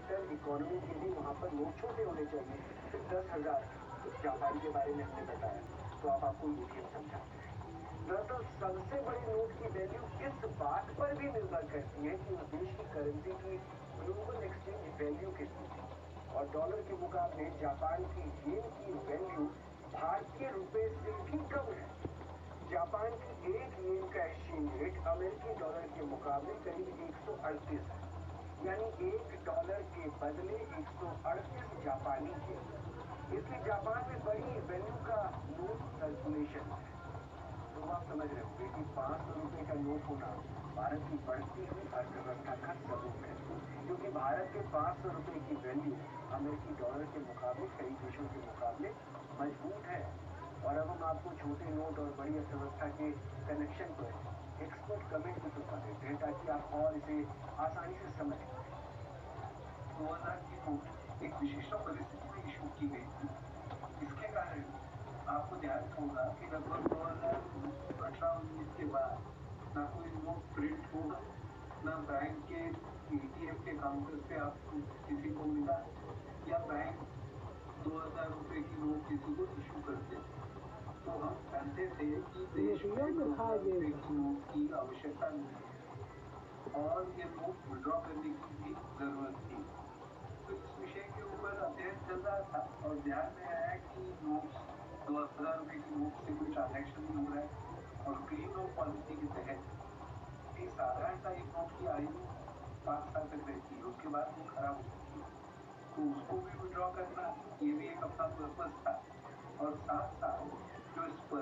Sector economy के भी वहाँ पर नोट छोटे होने चाहिए। फिर 10,000 जापान के बारे में हमने बताया, तो आप आपको ये भी समझाते हैं। दरअसल सबसे बड़ी नोट की वैल्यू इस बात पर भी निर्भर करती है कि उस देश की करेंसी की ग्लोबल एक्सचेंज वैल्यू कितनी है। और डॉलर के मुकाबले जापान की येन की वैल्यू भारतीय रुपए से भी कम है। जापान की एक येन का एक्सचेंज रेट अमेरिकी डॉलर के मुकाबले करीब 138 है, यानी $1 के बदले 138 जापानी येन। इसलिए जापान में बड़ी वैल्यू का नोट सर्कुलेशन है। तो आप समझ रहे होंगे कि 500 रुपए का नोट होना भारत की बढ़ती हुई अर्थव्यवस्था का सबूत है, क्योंकि भारत के 500 रुपए की वैल्यू अमेरिकी डॉलर के मुकाबले कई देशों के मुकाबले मजबूत है। और अब हम आपको छोटे नोट और बड़ी अर्थव्यवस्था के कनेक्शन पर एक्सपर्ट कमेंट भी सुनवा देते हैं, ताकि आप और इसे आसानी से समझ पाए। 2000 की नोट एक विशिष्ट परिस्थिति में इशू की गई थी। इसके कारण आपको ध्यान होगा कि लगभग 2018-19 के बाद ना कोई नोट प्रिंट होगा, ना बैंक के एटीएम के काउंटर पे आपको किसी को मिला, या बैंक 2000 रुपए की नोट किसी को इशू करते थे। तो हम जानते थे कि देश में 2000 रुपए की नोट की आवश्यकता नहीं है और ये नोट विड्रॉ करने की भी जरूरत थी। तो इस विषय के ऊपर अध्ययन चल रहा था और ध्यान में आया कि नोट्स 2000 रुपए की नोट से कोई ट्रांजैक्शन नहीं हो रहा है और क्लीन नोट पॉलिसी के तहत एक साधारणतः एक नोट की आयु 5 साल तक रहती है, उसके बाद वो खराब हो जाती है। तो उसको भी विड्रॉ करना ये भी एक अपना पर्पस था और साथ साथ जो इस पर